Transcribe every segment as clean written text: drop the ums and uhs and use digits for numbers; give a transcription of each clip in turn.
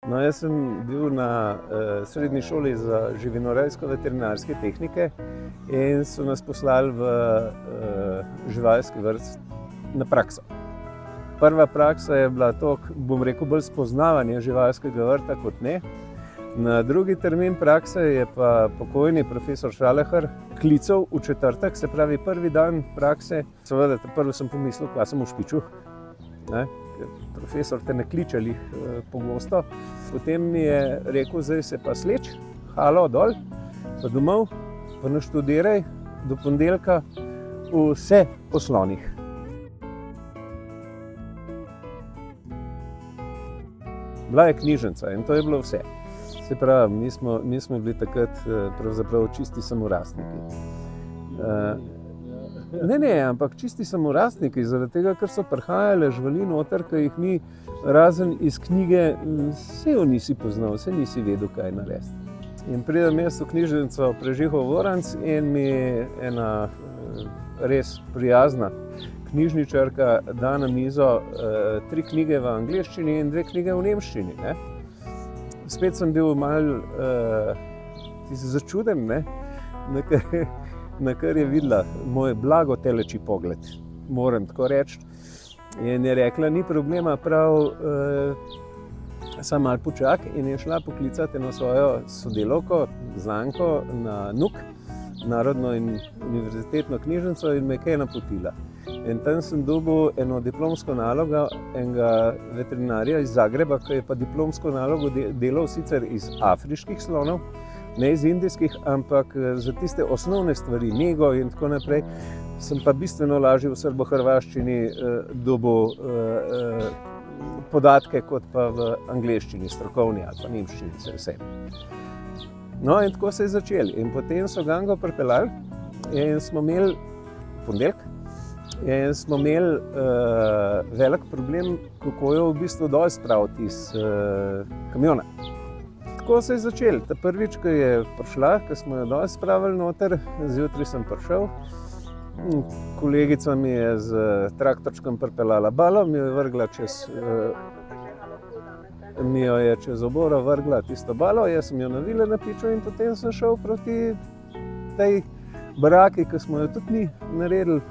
No, jaz sem bil na srednji šoli za živinorejsko-veterinarske tehnike in so nas poslali v živalski vrt na prakso. Prva praksa je bila to, bom rekel, bolj spoznavanje živalskega vrta kot ne. Na drugi termin prakse je pa pokojni profesor Šalehar klical v četrtek, se pravi prvi dan prakse. Seveda, prvo sem pomislil, kaj sem v špiču. Profesor te ne kliče lih pogosto. Potem mi je rekel, zdaj se pa sleč, halo, dol, pa domov, pa naštudiraj do ponedeljka vse o slonih. Bila je knjižnica in to je bilo vse. Se pravi, mi smo bili takrat pravzaprav čisti samorastniki. Ne, ampak čisti samorastniki, zaradi tega, ker so prihajale živali noter, ki jih mi razen iz knjige, vse jo nisi poznal, vse nisi vedel, kaj narediti. In pridem jaz v knjižnico Prežihov Voranc in mi ena res prijazna knjižničarka da na mizo 3 knjige v angleščini in 2 knjige v nemščini. Spet sem bil malo začuden, na kar je videla moj blago teleči pogled, moram tako reči. In je rekla, ni problema, prav samo malo počak, in je šla poklicati eno svojo sodelavko, znanko na NUK, Narodno in univerzitetno knjižnico, in me kaj napotila. In tam sem dobil eno diplomsko nalogo enega veterinarja iz Zagreba, ki je pa diplomsko nalogo delal sicer iz afriških slonov, ne iz indijskih, ampak za tiste osnovne stvari, nego in tako naprej, sem pa bistveno lažje v srbo-hrvaščini dobil podatke kot pa v angleščini, strokovni ali pa nemščini, vse. No, in tako se je začel. In potem so Gango pripeljali in smo imeli ponedeljek in smo imeli velik problem, kako jo v bistvu dol spraviti iz kamiona. Tako se je začel. Ta prvič, ko je prišla, ko smo jo dol spravili noter, zjutraj sem prišel. Kolegica mi je z traktorčkom pripeljala balo, mi jo je vrgla mi jo je čez oboro vrgla tisto balo, jaz sem jo navila na pičo in potem sem šel proti tej baraki, ki smo jo tudi mi naredili.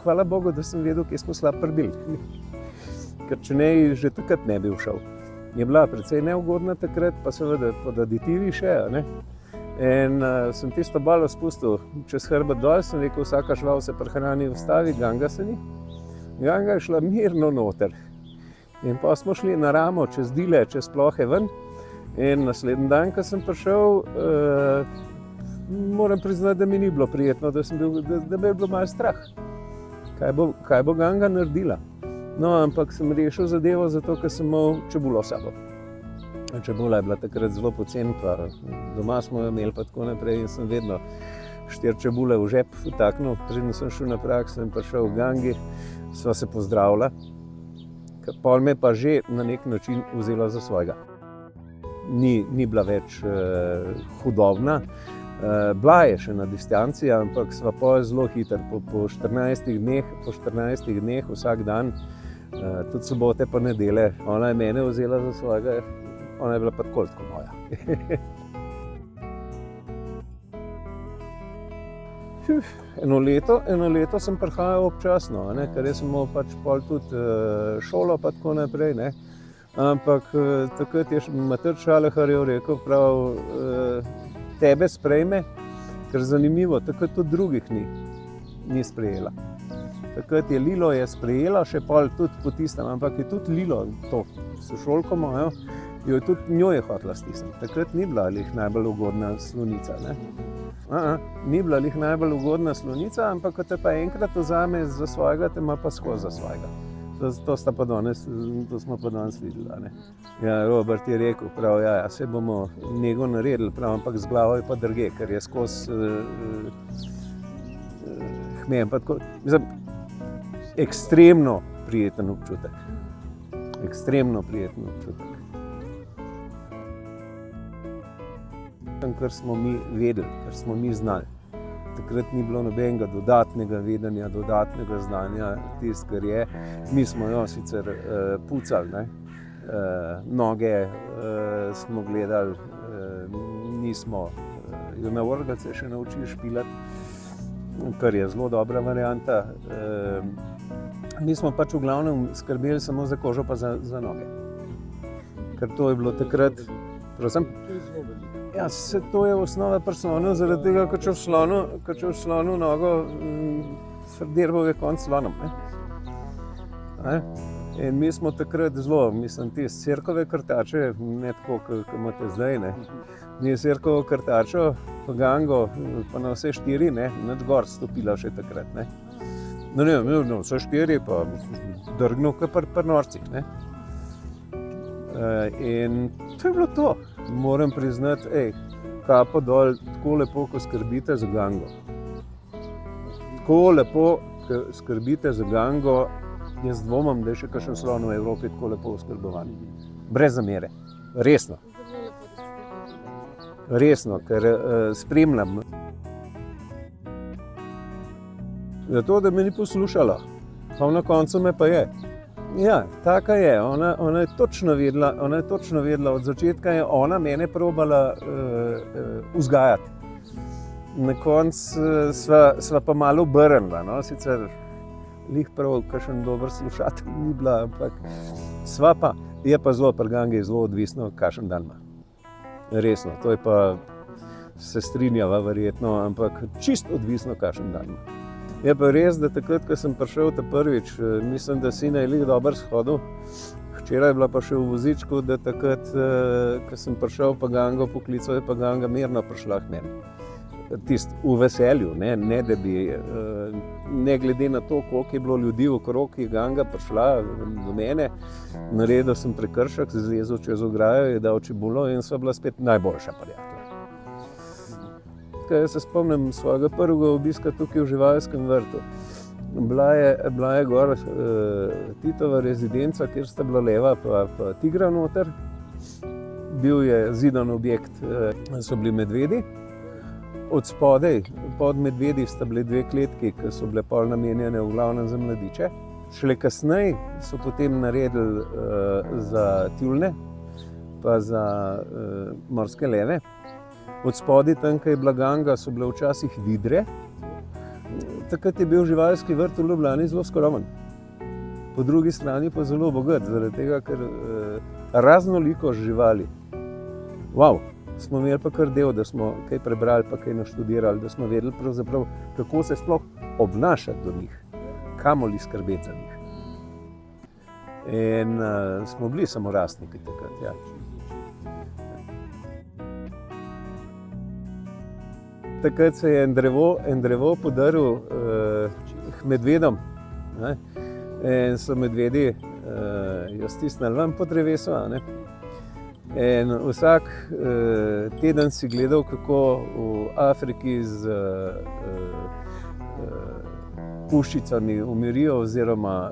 Hvala Bogu, da sem vedel, kje smo slab prbili. Ker če ne, že takrat ne bi všel. Je bila precej neugodna takrat, pa seveda pod aditivi še. In sem tisto balo spustil čez hrbet dol, sem rekel, vsaka žival se pri hrani ustavi, Ganga se ni. Ganga je šla mirno noter. In pa smo šli na ramo, čez dile, čez plohe ven. In naslednji dan, ko sem prišel, moram priznati, da mi ni bilo prijetno, da me je bilo malo strah. Kaj bo Ganga naredila? No, ampak sem rešil zadevo zato, ker sem imel čebulo s sabo. Čebula je bila takrat zelo poceni, pa doma smo jo imeli pa tako naprej in sem vedno 4 čebule v žep vtaknil. Preden sem šel na prakso in prišel v Gangi, sva se pozdravila. Pol me pa že na nek način vzela za svojega. Ni bila več hudobna. Bila je še na distanci, ampak sva pa zelo hiter. Po 14 dneh vsak dan, tudi sobote pa nedele, ona je mene vzela za svojega, ona je bila pa tako moja. Eno leto sem prihajal občasno, ker sem imel pač pol tudi šolo pa tako naprej. Ampak takrat je mater Šalehar rekel, prav, tebe sprejme, ker zanimivo, takrat tudi drugih ni sprejela. Takrat je Lilo sprejela, še pol tudi po tistem, ampak je tudi Lilo, to sošolko mojo, njo je hotela stisniti. Takrat ni bila lih najbolj ugodna slonica. Ni bila lih najbolj ugodna slonica, ampak ko te pa enkrat vzame za svojega, te ima pa skozi za svojega. To smo pa danes videli. Ja, Robert je rekel, prav, se bomo nego naredili, prav, ampak z glavo je pa drge, ker je skozi hmelj. Mislim, ekstremno prijeten občutek. Ekstremno prijeten občutek. Kar smo mi vedeli, kar smo mi znali. Takrat ni bilo nobenega dodatnega vedenja, dodatnega znanja, tisto, kar je. Mi smo jo sicer pucali, noge smo gledali, nismo jo na orgelce še naučili špilati, kar je zelo dobra varianta. Mi smo pač v glavnem skrbeli samo za kožo pa za noge. Ker to je bilo takrat, prosim? Ja, to je osnova pri slonu, zaradi tega, ko če v slonu nogo, dirval je konc slonom. In mi smo takrat zelo, mislim, te sirkove krtače, ne tako, kot imate zdaj, ne. Mi sirkovo krtačo, pa gango, pa na vse štiri, ne, nič gor stopila še takrat, ne. No, vse štiri pa drgnil kot pri norcih, ne. In to je bilo to. Moram priznati, kapo dol, tako lepo, ko skrbite za gango. Tako lepo, ko skrbite za gango, jaz dvomim, da je še kakšen slon v Evropi tako lepo oskrbovan. Brez zamere. Resno. Resno, ker spremljam. Zato, da me ni poslušala. Pa na koncu me pa je. Ja, taka je. Ona je točno vedela, od začetka je ona mene probala vzgajati. Na koncu sva pa malo obrnila, no, sicer lih prav, kakšen dober slušatelj ni bila, ampak sva pa, je pa zelo pri gangi zelo odvisno, kakšen dan ima. Resno, to je pa, se strinjava verjetno, ampak čisto odvisno, kakšen dan ima. Je pa res, da takrat, ko sem prišel prvič, mislim, da sina je lih dobro shodil. Včeraj je bila pa še v vozičku, da takrat, ko sem prišel pa gango poklical, je pa ganga mirno prišla k meni. Tist v veselju, ne da bi, ne glede na to, koliko je bilo ljudi okrog, je ganga prišla do mene, naredil sem prekršek, zlezel čez ograjo, je dal čebulo in sva bila spet najboljša prijatelja. Jaz se spomnim svojega prvega obiska tukaj v živalskem vrtu. Bila je gor Titova rezidenca, kjer sta bila leva pa tigra noter. Bil je zidan objekt, so bili medvedi. Od spodaj, pod medvedi sta bili dve kletki, ki so bile pol namenjene v glavnem za mladiče. Šele kasneje so potem naredili za tjulnje pa za morske leve. Od spodaj, tam, ko je bila ganga, so bile včasih vidre. Takrat je bil živalski vrt v Ljubljani zelo skromen. Po drugi strani pa zelo bogat, zaradi tega, ker raznolikost živali. Wow, smo imeli pa kar del, da smo kaj prebrali pa kaj naštudirali, da smo vedeli pravzaprav, kako se sploh obnašati do njih, kamoli skrbeti za njih. In smo bili samorastniki takrat, ja. Takrat se je en drevo podaril k medvedom, ne? In so medvedi jo stisnili ven po drevesu. Ne? In vsak teden si gledal, kako v Afriki z puščicami umirijo oziroma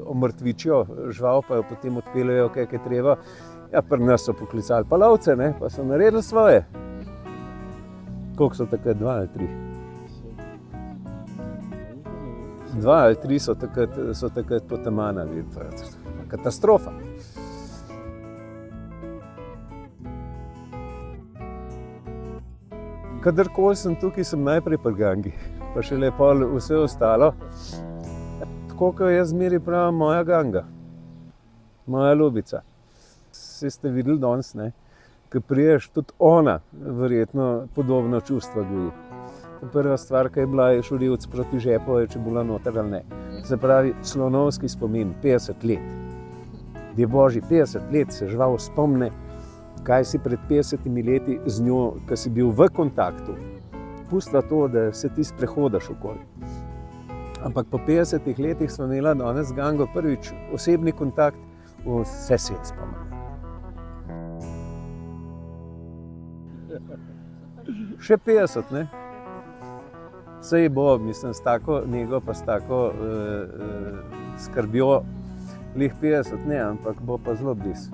omrtvičijo žival, pa jo potem odpeljejo, kaj je treba. Ja, pri nas so poklicali pa lovce, ne? Pa so naredili svoje. Koliko so takrat? 2 ali 3? 2 ali 3 so takrat potemanali. Katastrofa. Kadarkoli sem tukaj, sem najprej pri gangi, pa šele pol vse ostalo. Tako, kot jaz zmeraj pravim, moja ganga, moja ljubica. Saj ste videli danes, ne? Ko priješ, tudi ona verjetno podobno čustva goji. Prva stvar, ki je bila, je šurilc proti žepu, če bila noter ali ne. Se pravi, slonovski spomin, 50 let. Je božji, 50 let se žival spomne, kaj si pred 50 leti z njo, ko si bil v kontaktu. Pustila to, da se ti sprehodaš okoli. Ampak po 50 letih smo imela danes z gango prvič osebni kontakt, vse se je spomnila. Še 50, ne? Sej bo, mislim, s tako nego pa s tako skrbjo, lih 50 ne, ampak bo pa zelo blizu.